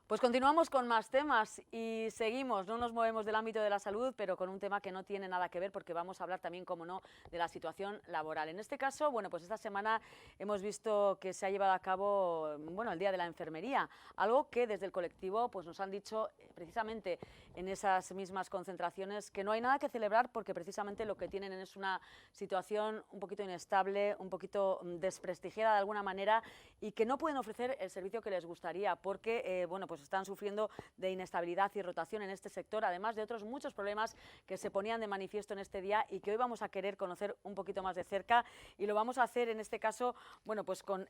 Pues continuamos con más temas y seguimos, no nos movemos del ámbito de la salud, pero con un tema que no tiene nada que ver porque vamos a hablar también, como no, de la situación laboral. En este caso, bueno, pues esta semana hemos visto que se ha llevado a cabo, bueno, el Día de la Enfermería, algo que desde el colectivo pues nos han dicho precisamente en esas mismas concentraciones que no hay nada que celebrar porque precisamente lo que tienen es una situación un poquito inestable, un poquito desprestigiada de alguna manera y que no pueden ofrecer el servicio que les gustaría porque, bueno, pues están sufriendo de inestabilidad y rotación en este sector, además de otros muchos problemas que se ponían de manifiesto en este día y que hoy vamos a querer conocer un poquito más de cerca y lo vamos a hacer en este caso, bueno, pues con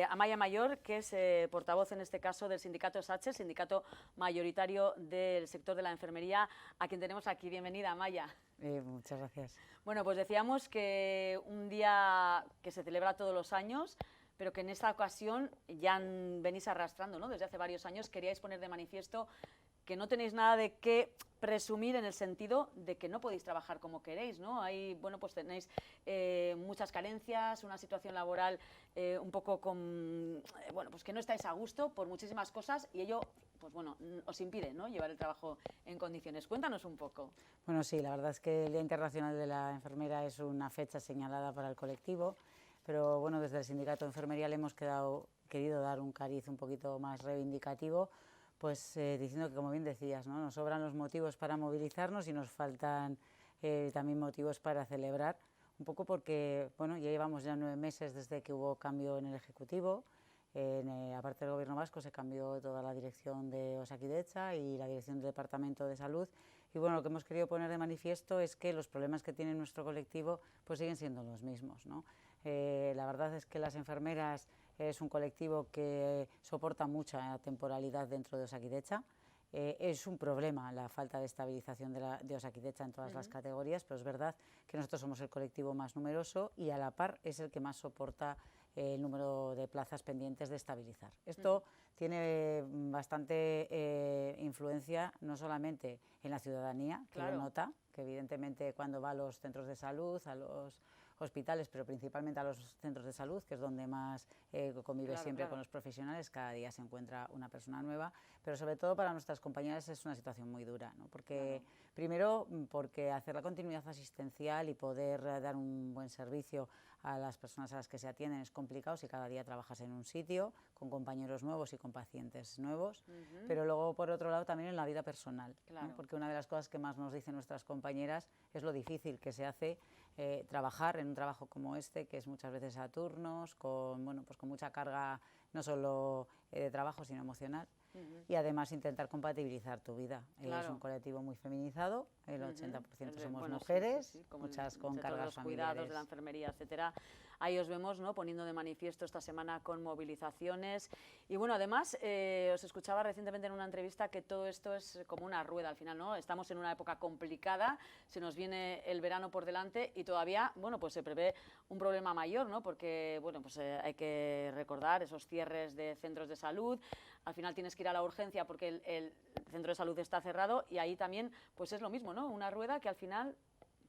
Amaya Mayor, que es portavoz en este caso del sindicato SACHE, sindicato mayoritario del sector de la enfermería, a quien tenemos aquí. Bienvenida, Amaya. Muchas gracias. Bueno, pues decíamos que un día que se celebra todos los años, pero que en esta ocasión ya venís arrastrando, ¿no? Desde hace varios años queríais poner de manifiesto que no tenéis nada de qué presumir en el sentido de que no podéis trabajar como queréis, ¿no? Ahí, bueno, pues tenéis muchas carencias, una situación laboral un poco con, bueno, pues que no estáis a gusto por muchísimas cosas y ello, pues bueno, os impide, ¿no?, llevar el trabajo en condiciones. Cuéntanos un poco. Bueno, sí, la verdad es que el Día Internacional de la Enfermera es una fecha señalada para el colectivo, pero bueno, desde el sindicato de enfermería le hemos querido dar un cariz un poquito más reivindicativo, pues diciendo que, como bien decías, ¿no?, nos sobran los motivos para movilizarnos y nos faltan también motivos para celebrar, un poco porque, bueno, ya llevamos ya 9 meses desde que hubo cambio en el Ejecutivo. Aparte del Gobierno vasco se cambió toda la dirección de Osakidetza y la dirección del Departamento de Salud y bueno, lo que hemos querido poner de manifiesto es que los problemas que tiene nuestro colectivo pues siguen siendo los mismos, ¿no? La verdad es que las enfermeras es un colectivo que soporta mucha temporalidad dentro de Osakidetza. Es un problema la falta de estabilización de Osakidetza en todas las categorías, pero es verdad que nosotros somos el colectivo más numeroso y a la par es el que más soporta el número de plazas pendientes de estabilizar. Esto tiene bastante influencia no solamente en la ciudadanía, que Claro. lo nota, que evidentemente cuando va a los centros de salud, a los hospitales, pero principalmente a los centros de salud, que es donde más convive siempre con los profesionales, cada día se encuentra una persona nueva, pero sobre todo para nuestras compañeras es una situación muy dura, ¿no? Porque primero, porque hacer la continuidad asistencial y poder dar un buen servicio a las personas a las que se atienden es complicado si cada día trabajas en un sitio, con compañeros nuevos y con pacientes nuevos, pero luego por otro lado también en la vida personal, ¿no? Porque una de las cosas que más nos dicen nuestras compañeras es lo difícil que se hace trabajar en un trabajo como este, que es muchas veces a turnos, con, bueno, pues con mucha carga no solo de trabajo sino emocional. Y además intentar compatibilizar tu vida. Es un colectivo muy feminizado, el 80% somos mujeres, sí, como muchas con cargas los familiares. Cuidados, de la enfermería, etcétera. Ahí os vemos, ¿no?, poniendo de manifiesto esta semana con movilizaciones. Y bueno, además, os escuchaba recientemente en una entrevista que todo esto es como una rueda al final, ¿no? Estamos en una época complicada, se nos viene el verano por delante y todavía, bueno, pues se prevé un problema mayor, ¿no? Porque, bueno, pues hay que recordar esos cierres de centros de salud. Al final tienes que ir a la urgencia porque el centro de salud está cerrado y ahí también pues es lo mismo, ¿no? Una rueda que al final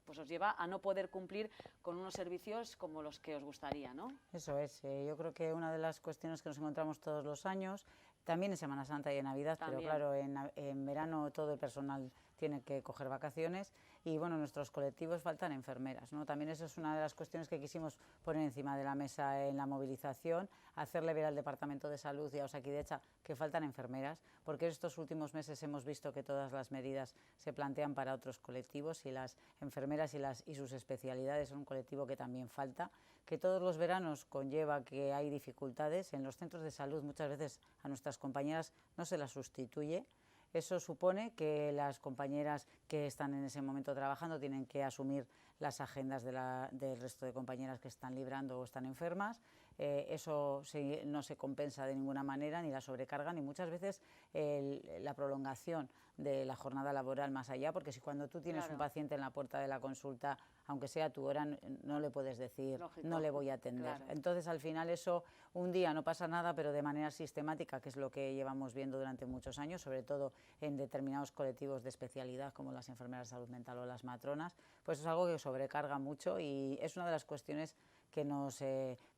pues os lleva a no poder cumplir con unos servicios como los que os gustaría, ¿no? Eso es, yo creo que una de las cuestiones que nos encontramos todos los años, también en Semana Santa y en Navidad, también. Pero claro, en verano todo el personal tiene que coger vacaciones y bueno, nuestros colectivos faltan enfermeras, ¿no? También eso es una de las cuestiones que quisimos poner encima de la mesa en la movilización, hacerle ver al Departamento de Salud y a Osakidetza que faltan enfermeras, porque estos últimos meses hemos visto que todas las medidas se plantean para otros colectivos y las enfermeras y sus especialidades son un colectivo que también falta, que todos los veranos conlleva que hay dificultades. En los centros de salud muchas veces a nuestras compañeras no se las sustituye. Eso supone que las compañeras que están en ese momento trabajando tienen que asumir las agendas del resto de compañeras que están librando o están enfermas. Eso no se compensa de ninguna manera, ni la sobrecarga, ni muchas veces la prolongación de la jornada laboral más allá, porque si cuando tú tienes un paciente en la puerta de la consulta, aunque sea tu hora, no le puedes decir, no le voy a atender. Entonces, al final eso, un día no pasa nada, pero de manera sistemática, que es lo que llevamos viendo durante muchos años, sobre todo en determinados colectivos de especialidad, como las enfermeras de salud mental o las matronas, pues es algo que sobrecarga mucho y es una de las cuestiones que nos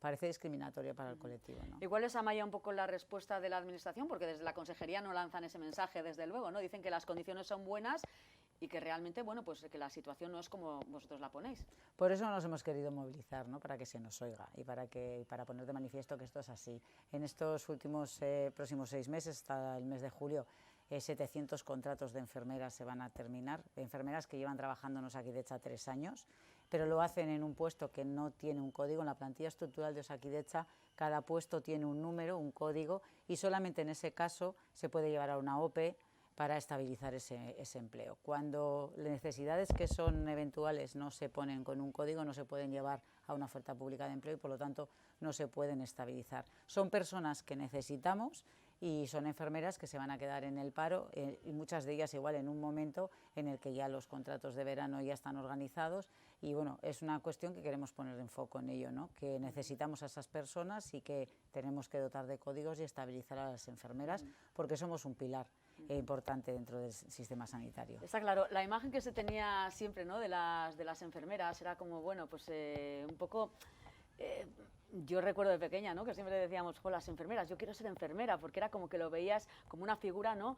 parece discriminatoria para el colectivo, ¿no? ¿Y cuál es, Amaya, un poco la respuesta de la Administración? Porque desde la Consejería no lanzan ese mensaje, desde luego, ¿no? Dicen que las condiciones son buenas y que realmente, bueno, pues que la situación no es como vosotros la ponéis. Por eso nos hemos querido movilizar, ¿no? Para que se nos oiga y para poner de manifiesto que esto es así. En estos últimos próximos 6 meses, hasta el mes de julio, 700 contratos de enfermeras se van a terminar, enfermeras que llevan trabajando en Osakidetza 3 años, pero lo hacen en un puesto que no tiene un código. En la plantilla estructural de Osakidetza cada puesto tiene un número, un código, y solamente en ese caso se puede llevar a una OPE para estabilizar ese empleo. Cuando las necesidades que son eventuales no se ponen con un código, no se pueden llevar a una oferta pública de empleo y por lo tanto no se pueden estabilizar. Son personas que necesitamos y son enfermeras que se van a quedar en el paro y muchas de ellas igual en un momento en el que ya los contratos de verano ya están organizados y bueno, es una cuestión que queremos poner en foco en ello, ¿no? Que necesitamos a esas personas y que tenemos que dotar de códigos y estabilizar a las enfermeras porque somos un pilar importante dentro del sistema sanitario. Está claro, la imagen que se tenía siempre, ¿no? de las enfermeras era como, bueno, pues un poco... yo recuerdo de pequeña, ¿no? Que siempre decíamos, jo, las enfermeras, yo quiero ser enfermera, porque era como que lo veías como una figura, ¿no?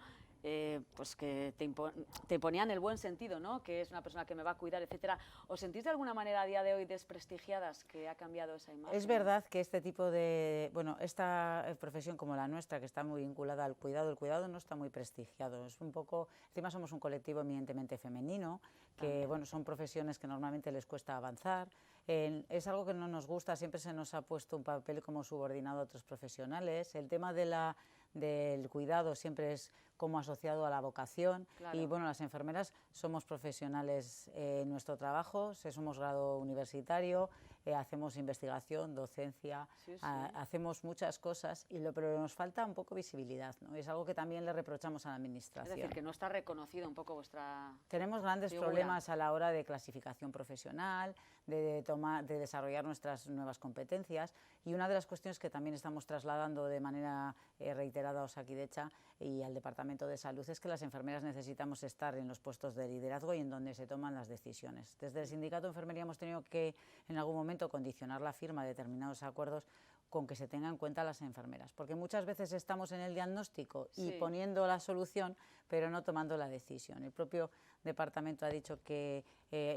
Pues que te imponían el buen sentido, ¿no? Que es una persona que me va a cuidar, etcétera. ¿Os sentís de alguna manera a día de hoy desprestigiadas, que ha cambiado esa imagen? Es verdad que este tipo de, bueno, esta profesión como la nuestra, que está muy vinculada al cuidado, el cuidado no está muy prestigiado. Es un poco, encima somos un colectivo eminentemente femenino, que bueno, son profesiones que normalmente les cuesta avanzar. Es algo que no nos gusta, siempre se nos ha puesto un papel como subordinado a otros profesionales. El tema del cuidado siempre es como asociado a la vocación. Claro. Y bueno, las enfermeras somos profesionales en nuestro trabajo, somos grado universitario, hacemos investigación, docencia, hacemos muchas cosas, pero nos falta un poco visibilidad, ¿no? Es algo que también le reprochamos a la Administración. Es decir, que no está reconocido un poco vuestra Tenemos grandes figura. Problemas a la hora de clasificación profesional, de desarrollar nuestras nuevas competencias, y una de las cuestiones que también estamos trasladando de manera reiterada a Osakidetza y al Departamento de Salud es que las enfermeras necesitamos estar en los puestos de liderazgo y en donde se toman las decisiones. Desde el Sindicato de Enfermería hemos tenido que en algún momento condicionar la firma de determinados acuerdos con que se tengan en cuenta las enfermeras, porque muchas veces estamos en el diagnóstico y poniendo la solución, pero no tomando la decisión. El propio departamento ha dicho que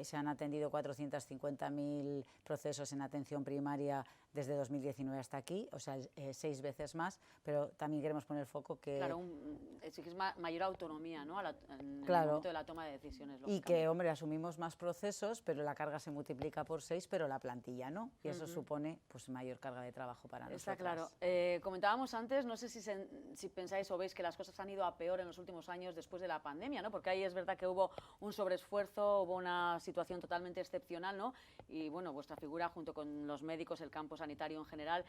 se han atendido 450.000 procesos en atención primaria desde 2019 hasta aquí, o sea, 6 veces más, pero también queremos poner foco que... Claro, exigir mayor autonomía, ¿no? En el momento de la toma de decisiones. Y que, hombre, asumimos más procesos, pero la carga se multiplica por 6, pero la plantilla no, y eso supone pues mayor carga de trabajo para nosotros. Está claro. Comentábamos antes, no sé si pensáis o veis que las cosas han ido a peor en los últimos años después de la pandemia, ¿no? Porque ahí es verdad que hubo un sobreesfuerzo, hubo una situación totalmente excepcional, ¿no? Y bueno, vuestra figura junto con los médicos, el campo sanitario en general,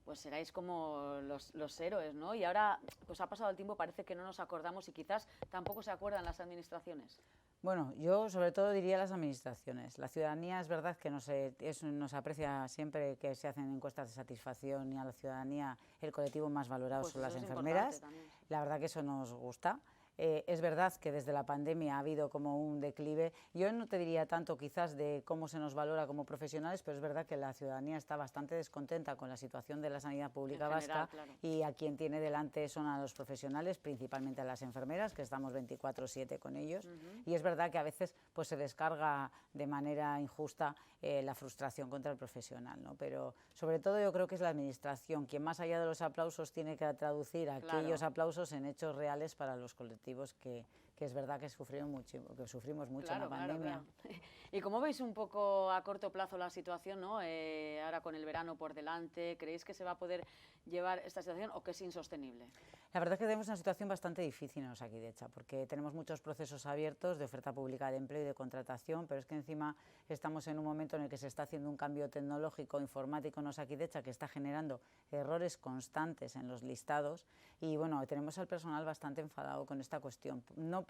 pues seráis como los héroes, ¿no? Y ahora, pues ha pasado el tiempo, parece que no nos acordamos y quizás tampoco se acuerdan las administraciones. Bueno, yo sobre todo diría las administraciones. La ciudadanía es verdad que nos aprecia siempre que se hacen encuestas de satisfacción, y a la ciudadanía el colectivo más valorado pues son las enfermeras. La verdad que eso nos gusta. Es verdad que desde la pandemia ha habido como un declive. Yo no te diría tanto quizás de cómo se nos valora como profesionales, pero es verdad que la ciudadanía está bastante descontenta con la situación de la sanidad pública vasca, claro. Y a quien tiene delante son a los profesionales, principalmente a las enfermeras, que estamos 24/7 con ellos. Y es verdad que a veces pues, se descarga de manera injusta la frustración contra el profesional, ¿no? Pero sobre todo yo creo que es la administración quien más allá de los aplausos tiene que traducir aquellos aplausos en hechos reales para los colectivos que es verdad que sufrimos mucho en la pandemia. Claro. ¿Y cómo veis un poco a corto plazo la situación, ¿no? Ahora con el verano por delante, ¿creéis que se va a poder llevar esta situación o que es insostenible? La verdad es que tenemos una situación bastante difícil en Osakidetza, porque tenemos muchos procesos abiertos de oferta pública de empleo y de contratación, pero es que encima estamos en un momento en el que se está haciendo un cambio tecnológico, informático en Osakidetza que está generando errores constantes en los listados y bueno, tenemos al personal bastante enfadado con esta cuestión. No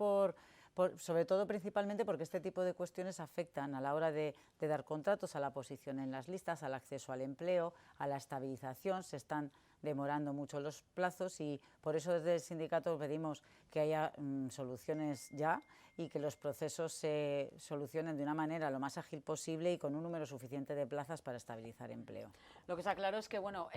sobre todo principalmente porque este tipo de cuestiones afectan a la hora de dar contratos, a la posición en las listas, al acceso al empleo, a la estabilización. Se están demorando mucho los plazos y por eso desde el sindicato pedimos que haya soluciones ya y que los procesos se solucionen de una manera lo más ágil posible y con un número suficiente de plazas para estabilizar empleo. Lo que está claro es que, bueno,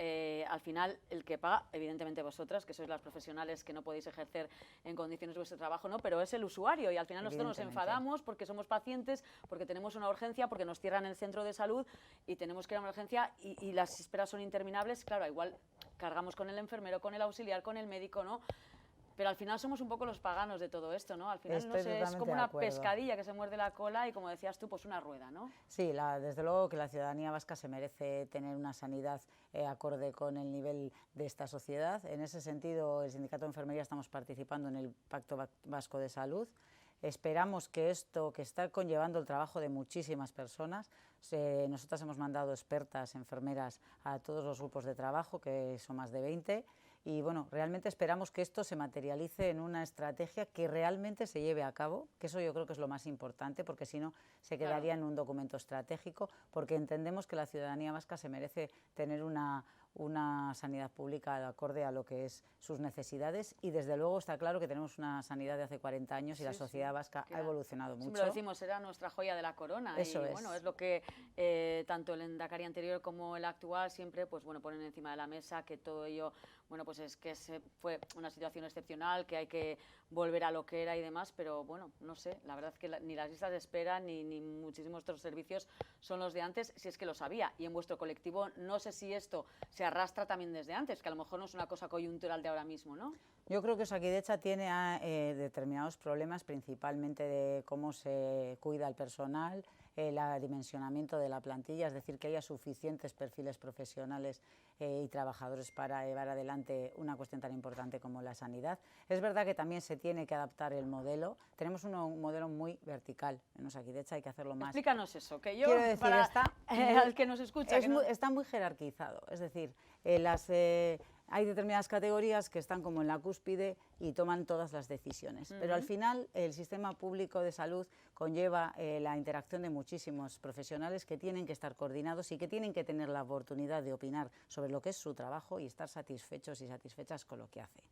al final el que paga, evidentemente vosotras, que sois las profesionales que no podéis ejercer en condiciones vuestro trabajo, ¿no? Pero es el usuario y al final nosotros nos enfadamos porque somos pacientes, porque tenemos una urgencia, porque nos cierran el centro de salud y tenemos que ir a una urgencia y las esperas son interminables. Claro, igual cargamos con el enfermero, con el auxiliar, con el médico, ¿no? Pero al final somos un poco los paganos de todo esto, ¿no? Al final, no sé, es como una pescadilla que se muerde la cola y, como decías tú, pues una rueda, ¿no? Sí, desde luego que la ciudadanía vasca se merece tener una sanidad acorde con el nivel de esta sociedad. En ese sentido, el Sindicato de Enfermería estamos participando en el Pacto Vasco de Salud. Esperamos que esto, que está conllevando el trabajo de muchísimas personas, nosotras hemos mandado expertas, enfermeras a todos los grupos de trabajo, que son más de 20, y bueno, realmente esperamos que esto se materialice en una estrategia que realmente se lleve a cabo, que eso yo creo que es lo más importante, porque si no se quedaría en un documento estratégico, porque entendemos que la ciudadanía vasca se merece tener una sanidad pública acorde a lo que es sus necesidades y desde luego está claro que tenemos una sanidad de hace 40 años y la sociedad vasca ha evolucionado mucho. Siempre lo decimos, era nuestra joya de la corona. Eso y bueno, es lo que tanto el Endacari anterior como el actual siempre pues bueno, ponen encima de la mesa, que todo ello, bueno, pues es que fue una situación excepcional, que hay que volver a lo que era y demás, pero bueno, no sé, la verdad es que ni las listas de espera ni muchísimos otros servicios son los de antes, si es que los había. Y en vuestro colectivo no sé si esto se arrastra también desde antes, que a lo mejor no es una cosa coyuntural de ahora mismo, ¿no? Yo creo que Osakidetza tiene determinados problemas, principalmente de cómo se cuida el personal, el dimensionamiento de la plantilla, es decir, que haya suficientes perfiles profesionales y trabajadores para llevar adelante una cuestión tan importante como la sanidad. Es verdad que también se tiene que adaptar el modelo. Tenemos un modelo muy vertical en Osakidetza, hay que hacerlo más. Explícanos eso, que yo, quiero decir, para al que nos escucha... Está muy jerarquizado, es decir, hay determinadas categorías que están como en la cúspide y toman todas las decisiones. Pero al final el sistema público de salud conlleva la interacción de muchísimos profesionales que tienen que estar coordinados y que tienen que tener la oportunidad de opinar sobre lo que es su trabajo y estar satisfechos y satisfechas con lo que hace.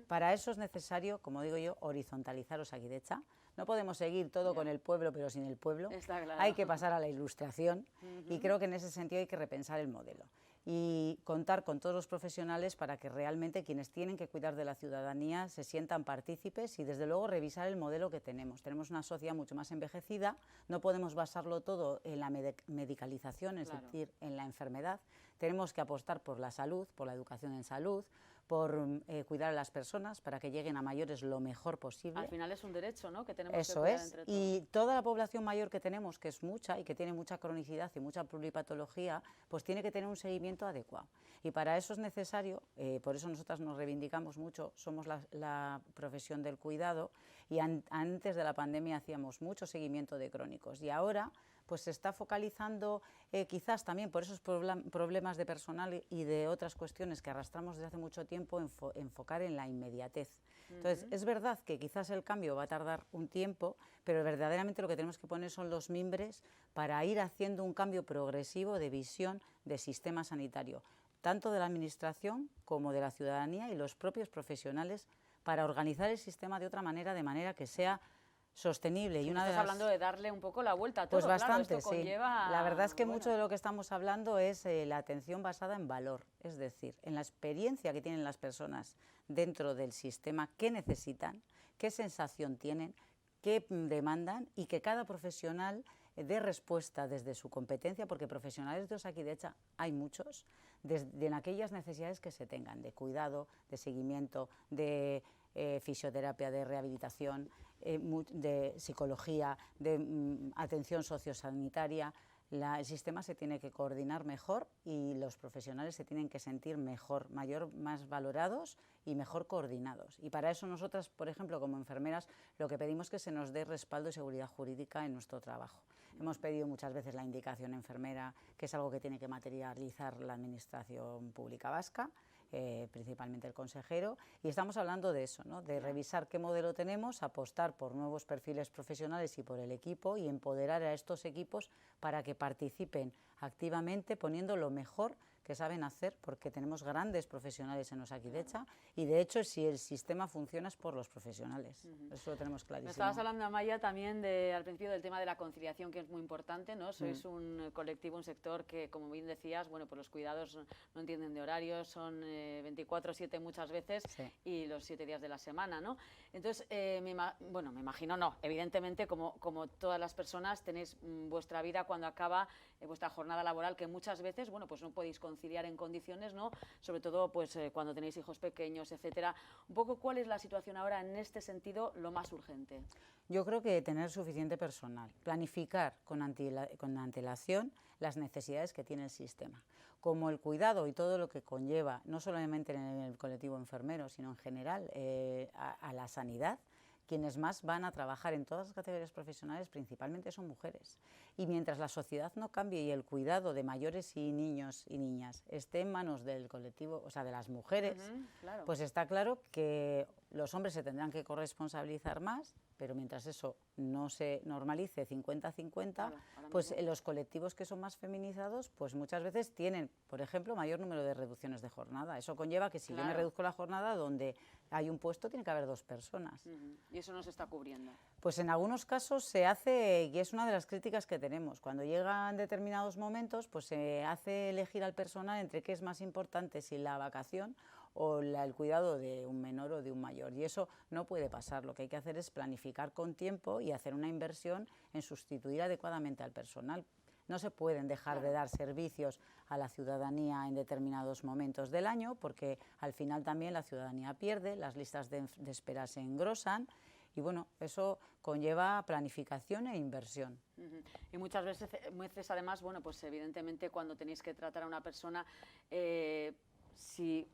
Para eso es necesario, como digo yo, horizontalizar Osakidetza. No podemos seguir todo con el pueblo pero sin el pueblo. Está claro. Hay que pasar a la ilustración y creo que en ese sentido hay que repensar el modelo y contar con todos los profesionales para que realmente quienes tienen que cuidar de la ciudadanía se sientan partícipes y desde luego revisar el modelo que tenemos. Tenemos una sociedad mucho más envejecida, no podemos basarlo todo en la medicalización, es decir, en la enfermedad. Tenemos que apostar por la salud, por la educación en salud, por cuidar a las personas para que lleguen a mayores lo mejor posible. Al final es un derecho, ¿no?, que tenemos Eso que cuidar entre todos. Y toda la población mayor que tenemos, que es mucha y que tiene mucha cronicidad y mucha pluripatología, pues tiene que tener un seguimiento adecuado. Y para eso es necesario, por eso nosotras nos reivindicamos mucho, somos la profesión del cuidado y antes de la pandemia hacíamos mucho seguimiento de crónicos y ahora pues se está focalizando quizás también por esos problemas de personal y de otras cuestiones que arrastramos desde hace mucho tiempo, enfocar en la inmediatez. Entonces, es verdad que quizás el cambio va a tardar un tiempo, pero verdaderamente lo que tenemos que poner son los mimbres para ir haciendo un cambio progresivo de visión del sistema sanitario, tanto de la administración como de la ciudadanía y los propios profesionales, para organizar el sistema de otra manera, de manera que sea sostenible. Sí, y estás hablando de darle un poco la vuelta a todo. Pues bastante, claro, esto conlleva, sí. La verdad es que mucho de lo que estamos hablando es la atención basada en valor, es decir, en la experiencia que tienen las personas dentro del sistema, qué necesitan, qué sensación tienen, qué demandan y que cada profesional dé respuesta desde su competencia, porque profesionales de Osakidetza hay muchos, en aquellas necesidades que se tengan, de cuidado, de seguimiento, de fisioterapia, de rehabilitación, de psicología, de atención sociosanitaria. El sistema se tiene que coordinar mejor y los profesionales se tienen que sentir mejor, más valorados y mejor coordinados. Y para eso nosotras, por ejemplo, como enfermeras, lo que pedimos es que se nos dé respaldo y seguridad jurídica en nuestro trabajo. Hemos pedido muchas veces la indicación enfermera, que es algo que tiene que materializar la Administración Pública Vasca, principalmente el consejero, y estamos hablando de eso, ¿no?, de revisar qué modelo tenemos, apostar por nuevos perfiles profesionales y por el equipo y empoderar a estos equipos para que participen activamente poniendo lo mejor que saben hacer, porque tenemos grandes profesionales en Osakidetza y de hecho si el sistema funciona es por los profesionales, eso lo tenemos clarísimo. Estabas hablando, Amaya, también al principio del tema de la conciliación, que es muy importante, ¿no? Sois un colectivo, un sector que, como bien decías, bueno, pues los cuidados no entienden de horarios, son 24/7 muchas veces y los 7 días de la semana, ¿no? Entonces, me imagino, no, evidentemente, como todas las personas, tenéis vuestra vida cuando acaba vuestra jornada laboral, que muchas veces, bueno, pues no podéis conciliar en condiciones, ¿no? Sobre todo, pues cuando tenéis hijos pequeños, etcétera. Un poco, ¿cuál es la situación ahora en este sentido, lo más urgente? Yo creo que tener suficiente personal, planificar con antelación las necesidades que tiene el sistema, como el cuidado y todo lo que conlleva, no solamente en el colectivo enfermero, sino en general a la sanidad. Quienes más van a trabajar en todas las categorías profesionales principalmente son mujeres. Y mientras la sociedad no cambie y el cuidado de mayores y niños y niñas esté en manos del colectivo, o sea, de las mujeres, claro, pues está claro que los hombres se tendrán que corresponsabilizar más, pero mientras eso no se normalice 50-50, claro, pues los colectivos que son más feminizados, pues muchas veces tienen, por ejemplo, mayor número de reducciones de jornada. Eso conlleva que si yo me reduzco la jornada, donde hay un puesto tiene que haber 2 personas. Y eso no se está cubriendo. Pues en algunos casos se hace, y es una de las críticas que tenemos, cuando llegan determinados momentos, pues se hace elegir al personal entre qué es más importante, si la vacación o el cuidado de un menor o de un mayor, y eso no puede pasar. Lo que hay que hacer es planificar con tiempo y hacer una inversión en sustituir adecuadamente al personal. No se pueden dejar de dar servicios a la ciudadanía en determinados momentos del año, porque al final también la ciudadanía pierde, las listas de espera se engrosan, y bueno, eso conlleva planificación e inversión. Y muchas veces además, bueno, pues evidentemente cuando tenéis que tratar a una persona, si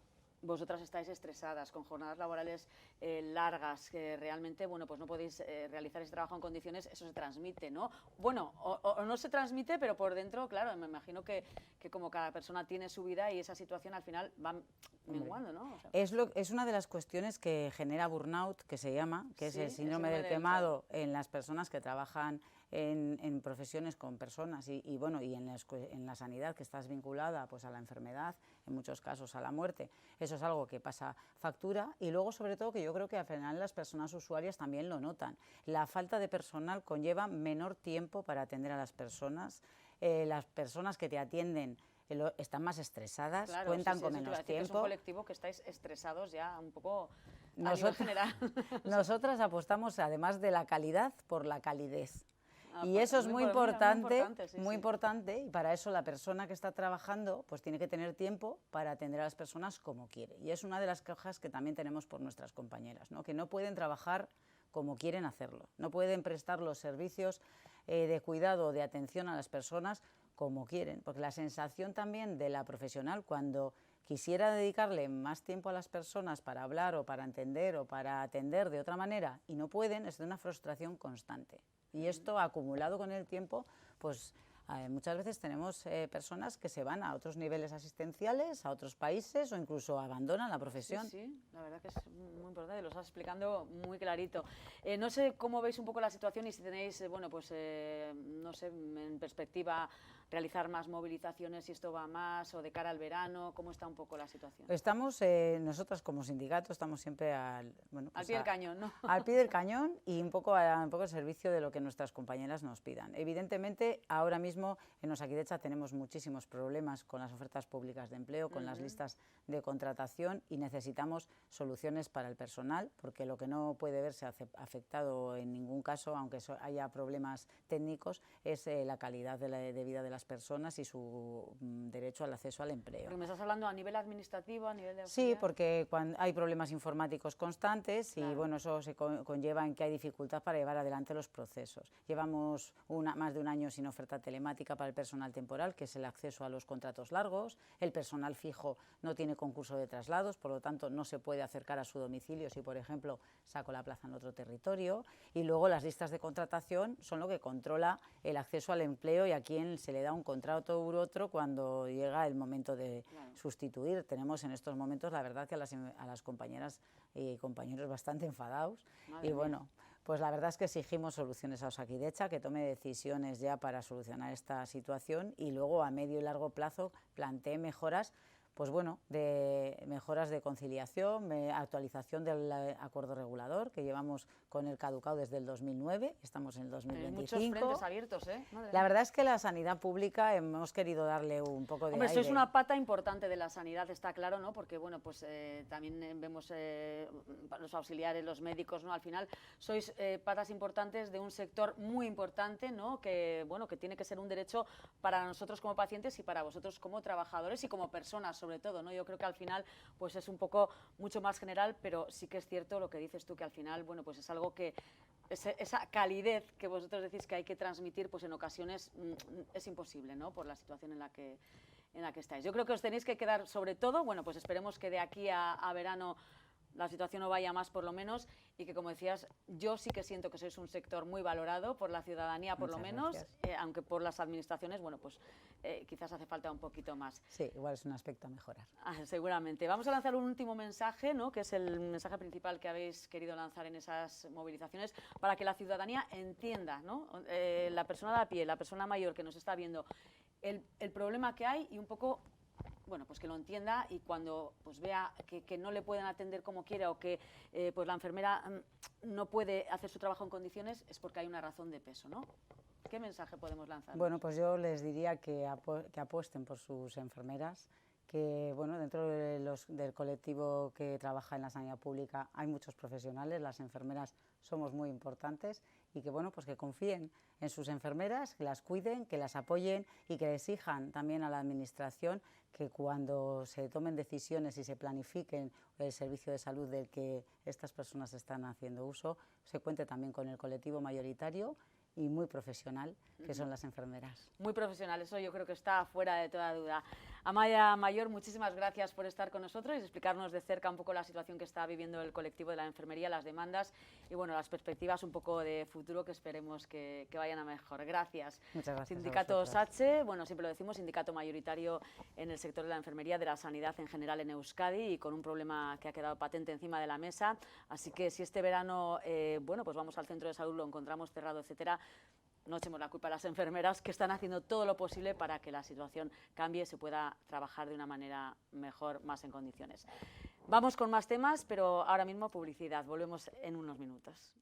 vosotras estáis estresadas, con jornadas laborales largas, que realmente, bueno, pues no podéis realizar ese trabajo en condiciones, eso se transmite, ¿no? Bueno, o no se transmite, pero por dentro, claro, me imagino que como cada persona tiene su vida y esa situación al final va menguando, ¿no? O sea, es una de las cuestiones que genera burnout, que se llama, que es el síndrome del quemado en las personas que trabajan en profesiones con personas y bueno, y en la sanidad, que estás vinculada pues a la enfermedad, en muchos casos a la muerte. Eso es algo que pasa factura, y luego sobre todo que yo creo que al final las personas usuarias también lo notan. La falta de personal conlleva menor tiempo para atender a las personas que te atienden están más estresadas, claro, cuentan con menos tiempo. Es un colectivo que estáis estresados ya un poco a nivel general. Nosotras apostamos, además de la calidad, por la calidez. Y eso es muy importante, muy importante, y para eso la persona que está trabajando pues tiene que tener tiempo para atender a las personas como quiere. Y es una de las quejas que también tenemos por nuestras compañeras, ¿no? Que no pueden trabajar como quieren hacerlo, no pueden prestar los servicios de cuidado o de atención a las personas como quieren, porque la sensación también de la profesional cuando quisiera dedicarle más tiempo a las personas para hablar o para entender o para atender de otra manera y no pueden, es de una frustración constante. Y esto acumulado con el tiempo, pues muchas veces tenemos personas que se van a otros niveles asistenciales, a otros países o incluso abandonan la profesión. Sí, la verdad que es muy importante, lo estás explicando muy clarito. No sé cómo veis un poco la situación y si tenéis, bueno, pues no sé, en perspectiva realizar más movilizaciones, si esto va más o de cara al verano, ¿cómo está un poco la situación? Estamos, nosotras como sindicato estamos siempre al pie del cañón, ¿no? Al pie del cañón y un poco al servicio de lo que nuestras compañeras nos pidan. Evidentemente, ahora mismo en Osakidetza tenemos muchísimos problemas con las ofertas públicas de empleo, con las listas de contratación, y necesitamos soluciones para el personal, porque lo que no puede verse afectado en ningún caso, aunque haya problemas técnicos, es la calidad de vida de las personas y su derecho al acceso al empleo. Porque me estás hablando a nivel administrativo, a nivel de auxiliar. Sí, porque cuando hay problemas informáticos constantes y bueno, eso se conlleva en que hay dificultad para llevar adelante los procesos. Llevamos más de un año sin oferta telemática para el personal temporal, que es el acceso a los contratos largos. El personal fijo no tiene concurso de traslados, por lo tanto no se puede acercar a su domicilio si, por ejemplo, saco la plaza en otro territorio. Y luego las listas de contratación son lo que controla el acceso al empleo y a quién se le da un contrato u otro cuando llega el momento de sustituir. Tenemos en estos momentos, la verdad, que a las compañeras y compañeros bastante enfadados. Y bueno, pues la verdad es que exigimos soluciones a Osakidetza, que tome decisiones ya para solucionar esta situación y luego a medio y largo plazo plantee mejoras, pues bueno, de mejoras de conciliación, actualización del acuerdo regulador que llevamos con el caducado desde el 2009, estamos en el 2025. Muchos frentes abiertos, ¿eh? La verdad es que la sanidad pública hemos querido darle un poco de Hombre, aire. eso es una pata importante de la sanidad, está claro, ¿no? Porque, bueno, pues también vemos los auxiliares, los médicos, ¿no? Al final sois patas importantes de un sector muy importante, ¿no? Que, bueno, que tiene que ser un derecho para nosotros como pacientes y para vosotros como trabajadores y como personas, sobre todo, ¿no? Yo creo que al final, pues es un poco mucho más general, pero sí que es cierto lo que dices tú, que al final, bueno, pues es algo que esa calidez que vosotros decís que hay que transmitir, pues en ocasiones es imposible, ¿no? Por la situación en la que estáis. Yo creo que os tenéis que quedar, sobre todo, bueno, pues esperemos que de aquí a verano la situación no vaya más, por lo menos, y que, como decías, yo sí que siento que sois un sector muy valorado por la ciudadanía, por lo menos, aunque por las administraciones, bueno, pues quizás hace falta un poquito más. Sí, igual es un aspecto a mejorar. Seguramente. Vamos a lanzar un último mensaje, ¿no? Que es el mensaje principal que habéis querido lanzar en esas movilizaciones, para que la ciudadanía entienda, ¿no? La persona de a pie, la persona mayor que nos está viendo, el problema que hay y un poco, bueno, pues que lo entienda, y cuando pues vea que no le pueden atender como quiera o que pues la enfermera no puede hacer su trabajo en condiciones, es porque hay una razón de peso, ¿no? ¿Qué mensaje podemos lanzar? Bueno, pues yo les diría que apuesten por sus enfermeras, que bueno, dentro del colectivo que trabaja en la sanidad pública hay muchos profesionales, las enfermeras somos muy importantes, y que bueno, pues que confíen en sus enfermeras, que las cuiden, que las apoyen y que exijan también a la administración que cuando se tomen decisiones y se planifiquen el servicio de salud del que estas personas están haciendo uso, se cuente también con el colectivo mayoritario y muy profesional, que son las enfermeras. Muy profesional, eso yo creo que está fuera de toda duda. Amaya Mayor, muchísimas gracias por estar con nosotros y explicarnos de cerca un poco la situación que está viviendo el colectivo de la enfermería, las demandas y, bueno, las perspectivas un poco de futuro que esperemos que vayan a mejor. Gracias. Muchas gracias. Sindicato SATSE, bueno, siempre lo decimos, sindicato mayoritario en el sector de la enfermería, de la sanidad en general en Euskadi, y con un problema que ha quedado patente encima de la mesa. Así que si este verano, bueno, pues vamos al centro de salud, lo encontramos cerrado, etcétera, no echemos la culpa a las enfermeras, que están haciendo todo lo posible para que la situación cambie y se pueda trabajar de una manera mejor, más en condiciones. Vamos con más temas, pero ahora mismo publicidad. Volvemos en unos minutos.